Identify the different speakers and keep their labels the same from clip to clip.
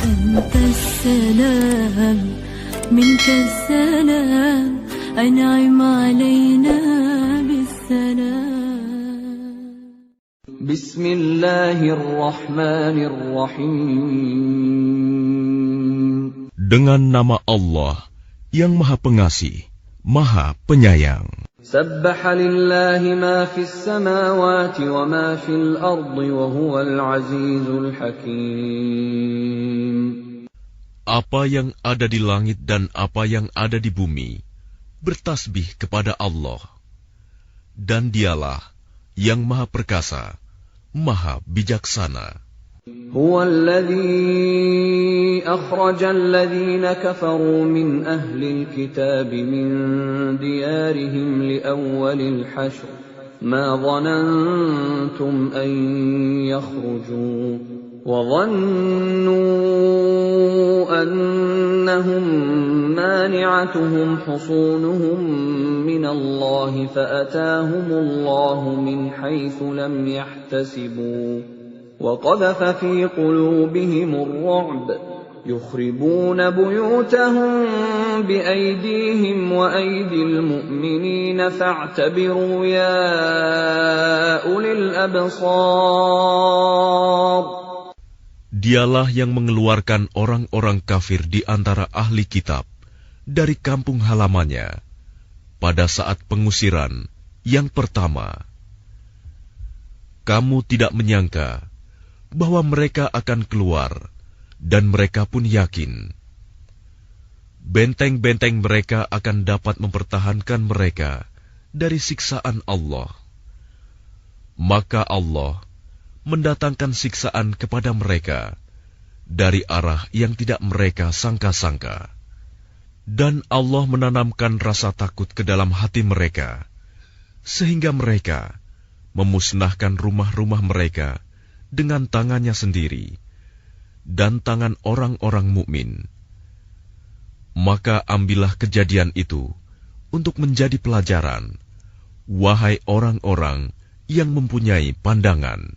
Speaker 1: أنت السلام منك السلام أنعم علينا بالسلام.
Speaker 2: بسم الله الرحمن الرحيم.
Speaker 3: Dengan nama Allah yang Maha Pengasih, Maha Penyayang.
Speaker 2: سبح لله ما في السماوات وما في الأرض وهو العزيز الحكيم.
Speaker 3: Apa yang ada di langit dan apa yang ada di bumi bertasbih kepada Allah, dan Dialah yang Maha Perkasa, Maha Bijaksana.
Speaker 2: هو الذي أخرج الذين كفروا من أهل الكتاب من ديارهم لأول الحشر ما ظننتم أن يخرجوا وظنوا أنهم مانعتهم حصونهم من الله فأتاهم الله من حيث لم يحتسبوا وقذف في قلوبهم الرعب يخربون بيوتهم بأيديهم وأيدي المؤمنين فاعتبروا يا أولي الأبصار.
Speaker 3: Dialah yang mengeluarkan orang-orang kafir di antara ahli kitab dari kampung halamannya pada saat pengusiran yang pertama. Kamu tidak menyangka bahwa mereka akan keluar, dan mereka pun yakin. Benteng-benteng mereka akan dapat mempertahankan mereka dari siksaan Allah. Maka Allah mendatangkan siksaan kepada mereka dari arah yang tidak mereka sangka-sangka. Dan Allah menanamkan rasa takut ke dalam hati mereka, sehingga mereka memusnahkan rumah-rumah mereka dengan tangannya sendiri dan tangan orang-orang mukmin. Maka ambillah kejadian itu untuk menjadi pelajaran, wahai orang-orang yang mempunyai pandangan.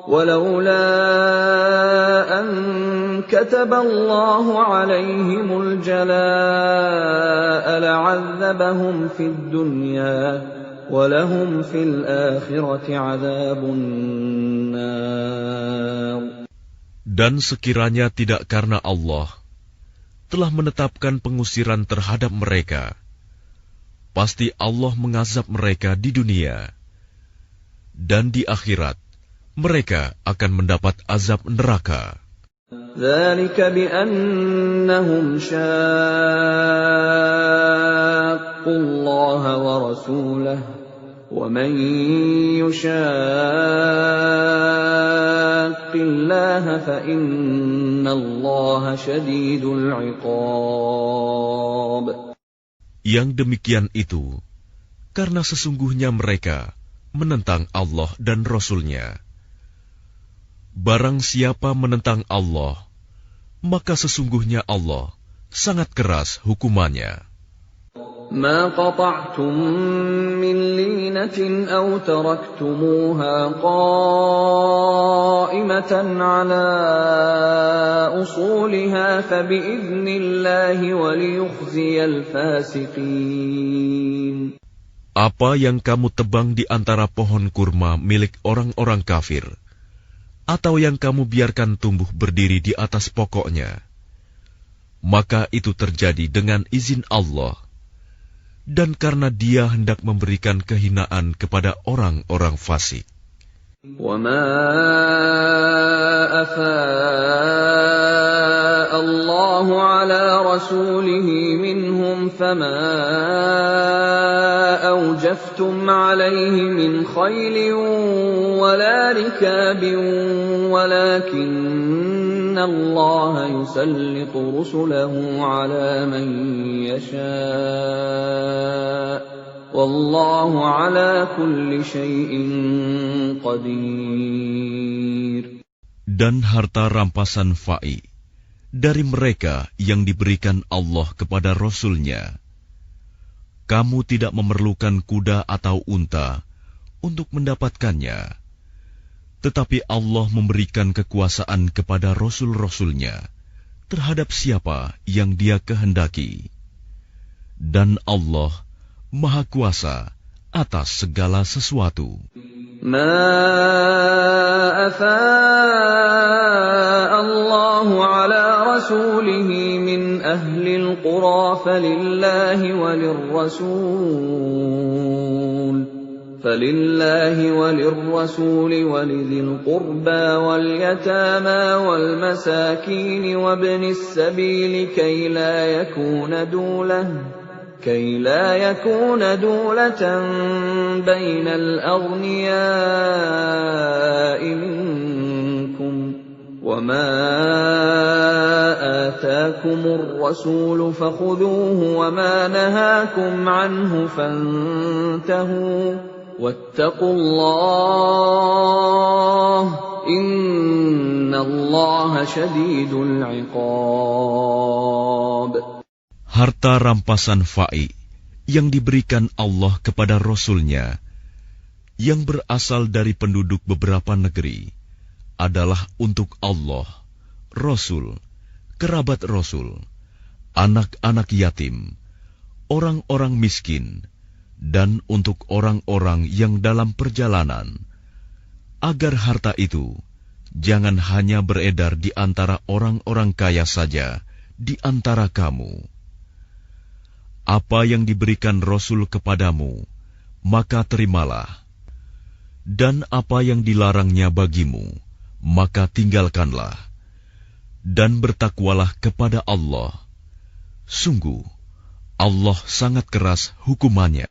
Speaker 2: ولولا أن كتب الله عليهم الجلاء لعذبهم في الدنيا ولهم في الآخرة عذاب النار.
Speaker 3: Dan sekiranya tidak karena Allah telah menetapkan pengusiran terhadap mereka, pasti Allah mengazab mereka di dunia, dan di akhirat mereka akan mendapat azab neraka.
Speaker 2: ذلك بأنهم شاقوا الله ورسوله ومن يشاق الله فإن الله شديد العقاب.
Speaker 3: Yang demikian itu karena sesungguhnya mereka menentang Allah dan Rasul-Nya. Barang siapa menentang Allah, maka sesungguhnya Allah sangat keras hukumannya.
Speaker 2: ما قطعتم من لينة أو تركتموها قائمة على أصولها فبإذن الله وليخزي الفاسقين.
Speaker 3: Apa yang kamu tebang di antara pohon kurma milik orang-orang kafir, atau yang kamu biarkan tumbuh berdiri di atas pokoknya, maka itu terjadi dengan izin Allah, dan karena Dia hendak memberikan kehinaan kepada orang-orang fasik.
Speaker 2: وَمَا أَفَاءَ اللَّهُ عَلَى رَسُولِهِ مِنْهُمْ فَمَا أَوْجَفْتُمْ عَلَيْهِ مِنْ خَيْلٍ وَلَا رِكَابٍ وَلَكِنَّ اللَّهَ يُسَلِّطُ رُسُلَهُ عَلَى مَن يَشَاءُ Wallahu ala kulli syai'in qadir.
Speaker 3: Dan harta rampasan fa'i dari mereka yang diberikan Allah kepada Rasul-Nya. Kamu tidak memerlukan kuda atau unta untuk mendapatkannya. Tetapi Allah memberikan kekuasaan kepada Rasul-Rasulnya terhadap siapa yang Dia kehendaki. Dan Allah Maha Kuasa atas segala sesuatu.
Speaker 2: ما أفاء الله على رسوله من أهل القرى فلله وللرسول ولذي القربى واليتامى والمساكين وابن السبيل كي لا يكون دولة بين الأغنياء منكم وما آتاكم الرسول فخذوه وما نهاكم عنه فانتهوا واتقوا الله إن الله شديد العقاب.
Speaker 3: Harta rampasan fa'i yang diberikan Allah kepada Rasul-Nya yang berasal dari penduduk beberapa negeri adalah untuk Allah, Rasul, kerabat Rasul, anak-anak yatim, orang-orang miskin, dan untuk orang-orang yang dalam perjalanan, agar harta itu jangan hanya beredar di antara orang-orang kaya saja di antara kamu. Apa yang diberikan Rasul kepadamu, maka terimalah. Dan apa yang dilarangnya bagimu, maka tinggalkanlah. Dan bertakwalah kepada Allah. Sungguh, Allah sangat keras hukumannya.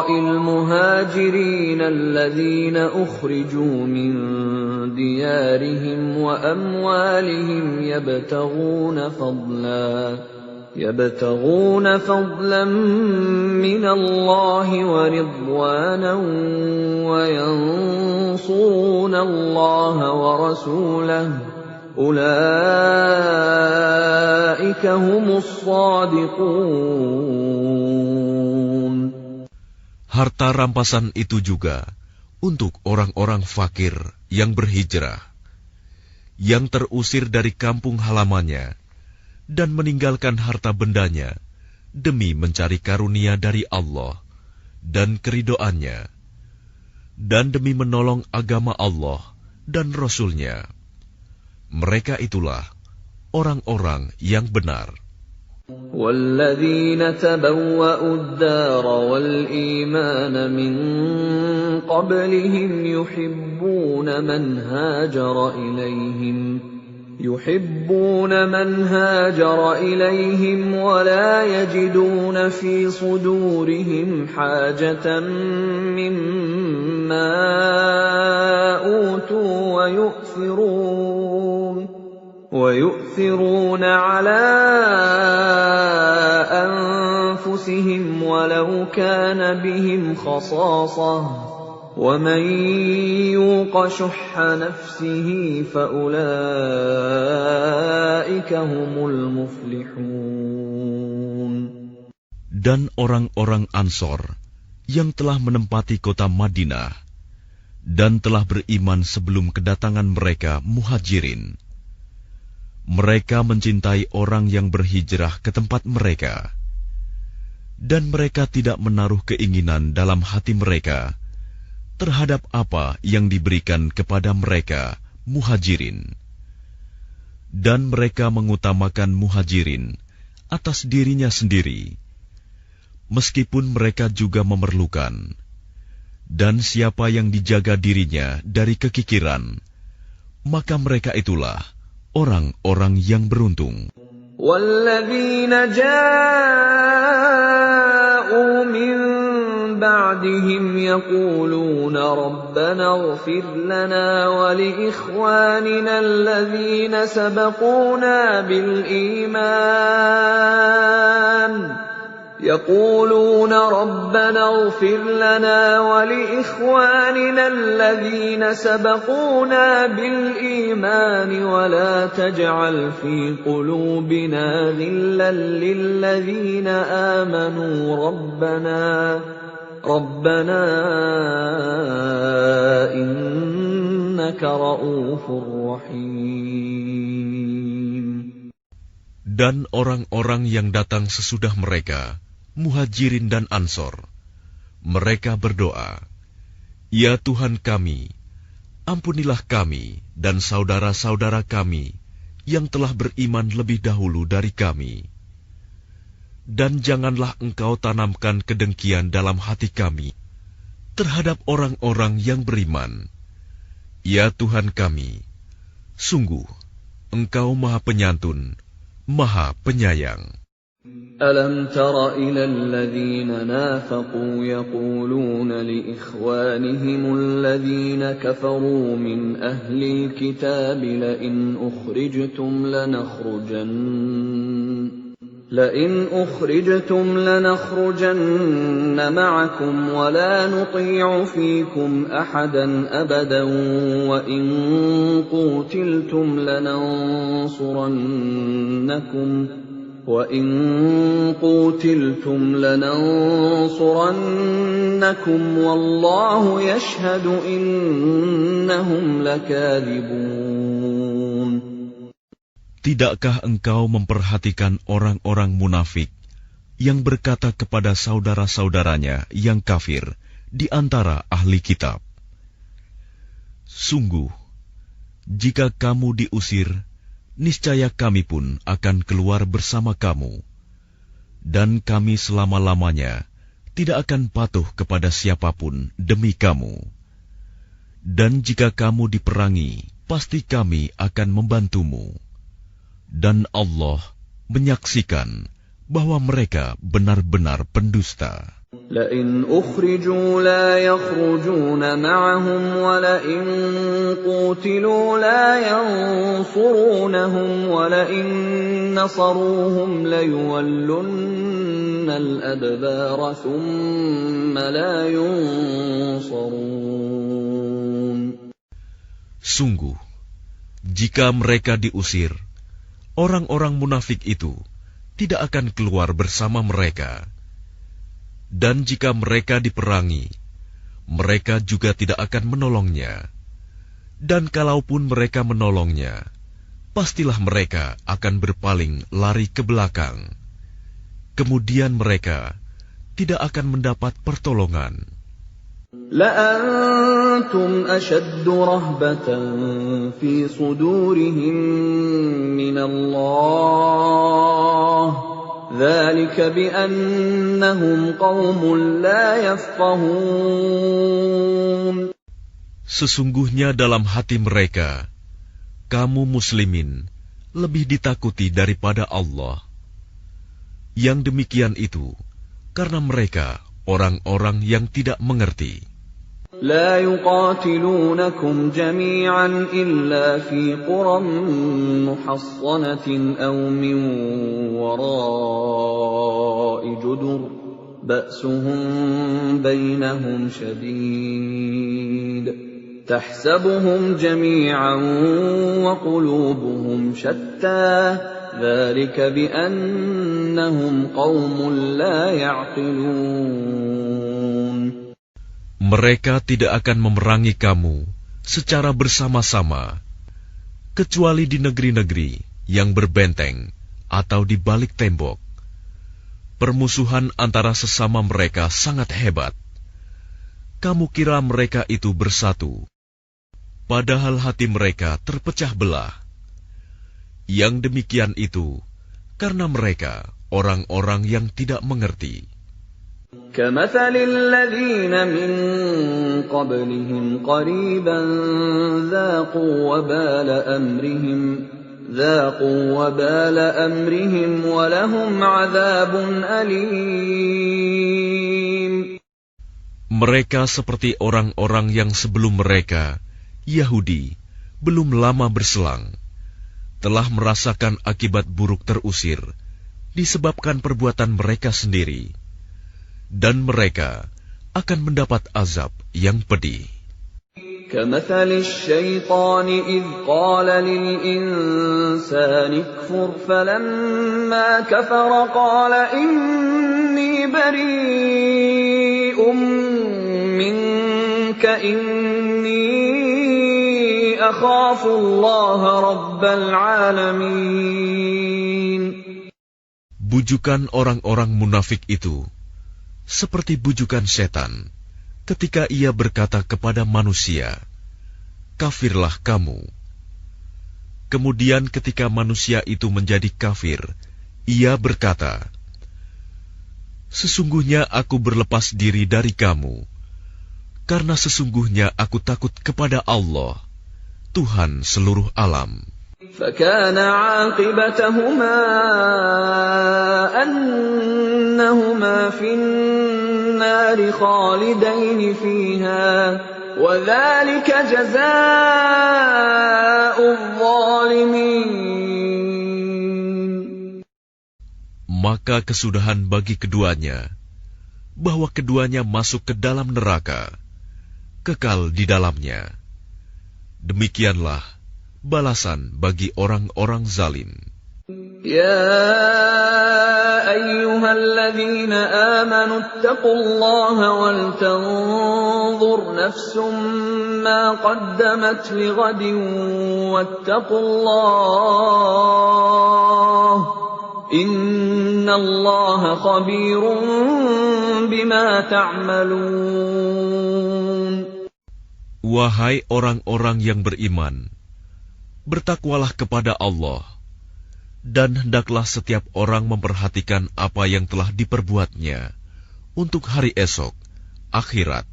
Speaker 2: المهاجرين الذين أخرجوا من ديارهم وأموالهم يبتغون فضلا من الله ورضوانا وينصرون الله ورسوله أولئك هم الصادقون.
Speaker 3: Harta rampasan itu juga untuk orang-orang fakir yang berhijrah, yang terusir dari kampung halamannya, dan meninggalkan harta bendanya demi mencari karunia dari Allah dan keridoannya, dan demi menolong agama Allah dan Rasul-Nya. Mereka itulah orang-orang yang benar.
Speaker 2: والذين تبوأوا الدار والإيمان من قبلهم يحبون من هاجر إليهم ولا يجدون في صدورهم حاجة مما أوتوا ويؤثرون على أنفسهم ولو كان بهم خصاصة ومن يوق شح نفسه فأولئك هم المفلحون.
Speaker 3: Dan orang-orang Ansor yang telah menempati kota Madinah dan telah beriman sebelum kedatangan mereka Muhajirin, mereka mencintai orang yang berhijrah ke tempat mereka, dan mereka tidak menaruh keinginan dalam hati mereka terhadap apa yang diberikan kepada mereka Muhajirin. Dan mereka mengutamakan Muhajirin atas dirinya sendiri, meskipun mereka juga memerlukan. Dan siapa yang dijaga dirinya dari kekikiran, maka mereka itulah orang-orang yang beruntung.
Speaker 2: وَالَّذِينَ جَاءُوا مِن بَعْدِهِمْ يَقُولُونَ رَبَّنَا اغْفِرْ لَنَا وَلِإِخْوَانِنَا الَّذِينَ سَبَقُونَا بِالْإِيمَانِ وَلَا تَجْعَلْ فِي قُلُوبِنَا غِلًّا لِّلَّذِينَ آمَنُوا رَبَّنَا إِنَّكَ رَءُوفٌ رَحِيمٌ.
Speaker 3: Dan orang-orang yang datang sesudah mereka, Muhajirin dan Ansor, mereka berdoa, "Ya Tuhan kami, ampunilah kami dan saudara-saudara kami yang telah beriman lebih dahulu dari kami. Dan janganlah Engkau tanamkan kedengkian dalam hati kami terhadap orang-orang yang beriman. Ya Tuhan kami, sungguh Engkau Maha Penyantun, Maha Penyayang."
Speaker 2: أَلَمْ تَرَ إِلَى الَّذِينَ نَافَقُوا يَقُولُونَ لِإِخْوَانِهِمُ الَّذِينَ كَفَرُوا مِنْ أَهْلِ الْكِتَابِ لَئِنْ أُخْرِجْتُمْ لَنَخْرُجَنَّ مَعَكُمْ وَلَا نُطِيعُ فِيكُمْ أَحَدًا أَبَدًا وَإِنْ قُوتِلْتُمْ لَنَنصُرَنَّكُمْ وَاللَّهُ يَشْهَدُ إِنَّهُمْ لَكَاذِبُونَ.
Speaker 3: Tidakkah engkau memperhatikan orang-orang munafik yang berkata kepada saudara-saudaranya yang kafir di antara ahli kitab, "Sungguh, jika kamu diusir, niscaya kami pun akan keluar bersama kamu, dan kami selama-lamanya tidak akan patuh kepada siapapun demi kamu. Dan jika kamu diperangi, pasti kami akan membantumu. Dan Allah menyaksikan bahwa mereka benar-benar pendusta."
Speaker 2: لَئِنْ أُخْرِجُوا لَا يَخْرُجُونَ مَعَهُمْ وَلَئِنْ قُوتِلُوا لَا يَنصُرُونَهُمْ وَلَئِنْ نَصَرُوهُمْ لَيُوَلُّنَّ الْأَدْبَارَ ثُمَّ لَا يُنصَرُونَ.
Speaker 3: Sungguh, jika mereka diusir, orang-orang munafik itu tidak akan keluar bersama mereka. Dan jika mereka diperangi, mereka juga tidak akan menolongnya. Dan kalaupun mereka menolongnya, pastilah mereka akan berpaling lari ke belakang. Kemudian mereka tidak akan mendapat pertolongan.
Speaker 2: لَأَنْتُمْ أَشَدُّ رَهْبَةً فِي صُدُورِهِمْ مِنَ اللَّهِ ذَلِكَ بِأَنَّهُمْ قَوْمٌ لَا يَفْقَهُونَ.
Speaker 3: Sesungguhnya dalam hati mereka, kamu muslimin lebih ditakuti daripada Allah. Yang demikian itu karena mereka orang-orang yang tidak mengerti.
Speaker 2: لا يقاتلونكم جميعا إلا في قرى محصنة أو من وراء جدر بأسهم بينهم شديد تحسبهم جميعا وقلوبهم شتى ذلك بأنهم قوم لا يعقلون.
Speaker 3: Mereka tidak akan memerangi kamu secara bersama-sama, kecuali di negeri-negeri yang berbenteng atau di balik tembok. Permusuhan antara sesama mereka sangat hebat. Kamu kira mereka itu bersatu, padahal hati mereka terpecah belah. Yang demikian itu karena mereka orang-orang yang tidak mengerti.
Speaker 2: كَمَثَلِ الَّذِينَ مِنْ قَبْلِهِمْ قَرِيبًا ذَاقُوا وَبَالَ أَمْرِهِمْ وَلَهُمْ عَذَابٌ أَلِيمٌ.
Speaker 3: Mereka seperti orang-orang yang sebelum mereka, Yahudi, belum lama berselang, telah merasakan akibat buruk terusir disebabkan perbuatan mereka sendiri. Dan mereka akan mendapat azab yang pedih.
Speaker 2: كَمَثَلِ الشَّيْطَانِ إِذْ قَالَ لِلْإِنسَانِ اكْفُرْ فَلَمَّا كَفَرَ قَالَ إِنِّي بَرِيءٌ منك إني أخاف الله رب العالمين.
Speaker 3: Bujukan orang-orang munafik itu seperti bujukan setan ketika ia berkata kepada manusia, "Kafirlah kamu." Kemudian ketika manusia itu menjadi kafir, ia berkata, "Sesungguhnya aku berlepas diri dari kamu, karena sesungguhnya aku takut kepada Allah, Tuhan seluruh alam."
Speaker 2: فكان عاقبتهما أنهما في النار خالدين فيها وذلك جزاء الظالمين.
Speaker 3: Maka kesudahan bagi keduanya, bahwa keduanya masuk ke dalam neraka, kekal di dalamnya. Demikianlah balasan bagi orang-orang zalim.
Speaker 2: يا أيها الذين آمنوا اتقوا الله ولتنظر نفس ما قدمت لغد واتقوا الله إن الله خبير بما تعملون.
Speaker 3: Wahai orang-orang yang beriman, bertakwalah kepada Allah, dan hendaklah setiap orang memperhatikan apa yang telah diperbuatnya untuk hari esok, akhirat.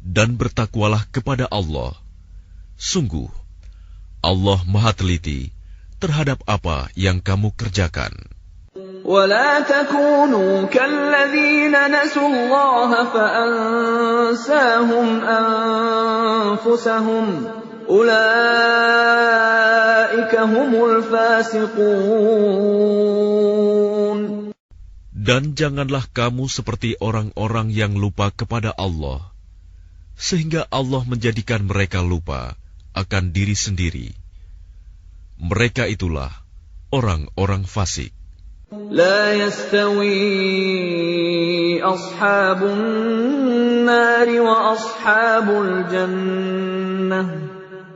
Speaker 3: Dan bertakwalah kepada Allah. Sungguh, Allah Maha Teliti terhadap apa yang kamu kerjakan.
Speaker 2: ولا تكونوا كالذين نسوا الله فأنساهم أنفسهم أولئك هم الفاسقون.
Speaker 3: Dan janganlah kamu seperti orang-orang yang lupa kepada Allah, sehingga Allah menjadikan mereka lupa akan diri sendiri. Mereka itulah orang-orang fasik.
Speaker 2: لا يستوي أصحاب النار وأصحاب الجنة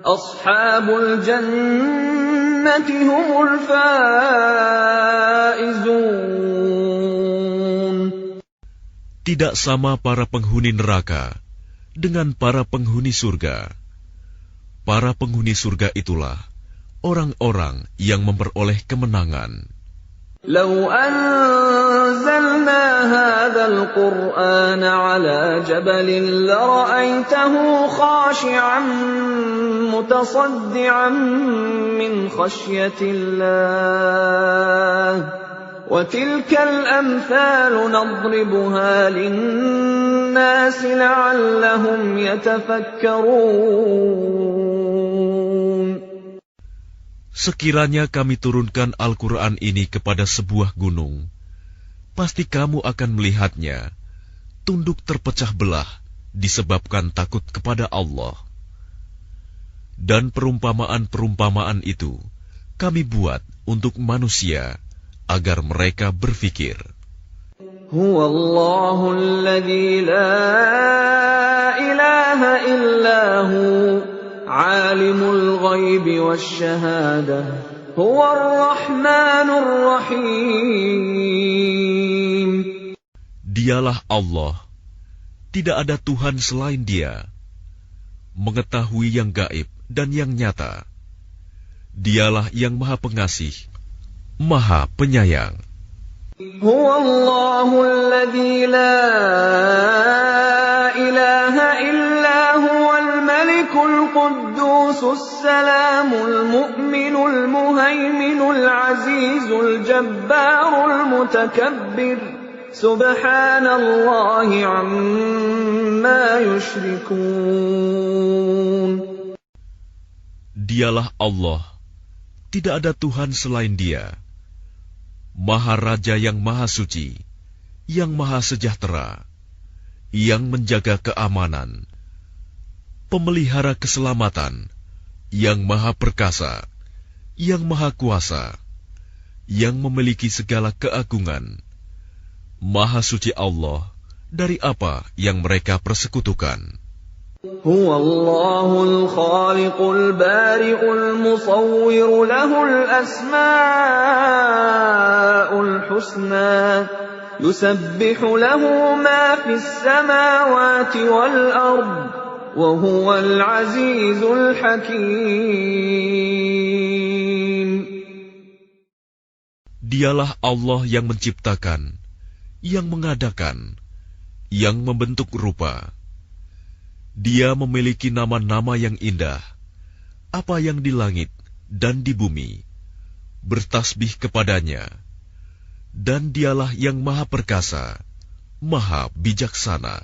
Speaker 2: أصحاب الجنة هم الفائزون.
Speaker 3: Tidak sama para penghuni neraka dengan para penghuni surga. Para penghuni surga itulah orang-orang yang memperoleh kemenangan.
Speaker 2: لو أنزلنا هذا القرآن على جبل لرأيته خاشعا متصدعا من خشية الله وتلك الأمثال نضربها للناس لعلهم يتفكرون.
Speaker 3: Sekiranya kami turunkan Al-Quran ini kepada sebuah gunung, pasti kamu akan melihatnya tunduk terpecah belah disebabkan takut kepada Allah. Dan perumpamaan-perumpamaan itu kami buat untuk manusia agar mereka berfikir.
Speaker 2: Huwallahu alladzi la ilaha illahu Alimul ghaibi wasyahadah Huwar rahmanur rahim.
Speaker 3: Dialah Allah, tidak ada Tuhan selain Dia, mengetahui yang gaib dan yang nyata. Dialah yang Maha Pengasih, Maha Penyayang.
Speaker 2: Huwallahu alladzi la ilaha illa huwal malikul quddusus salamul mu'minul muhaiminul azizul jabbarul mutakabbir subhanallahi amma yushrikun.
Speaker 3: Dialah Allah, tidak ada Tuhan selain Dia, Maha Raja yang Maha Suci, yang Maha Sejahtera, yang menjaga keamanan, pemelihara keselamatan, yang Maha Perkasa, yang Maha Kuasa, yang memiliki segala keagungan. Maha Suci Allah dari apa yang mereka persekutukan.
Speaker 2: هو الله الخالق البارئ المصور له الأسماء الحسنى يسبح له ما في السماوات والأرض وهو العزيز الحكيم.
Speaker 3: Dialah Allah yang menciptakan, yang mengadakan, yang membentuk rupa. Dia memiliki nama-nama yang indah. Apa yang di langit dan di bumi bertasbih kepadanya. Dan dialah yang maha perkasa, maha bijaksana.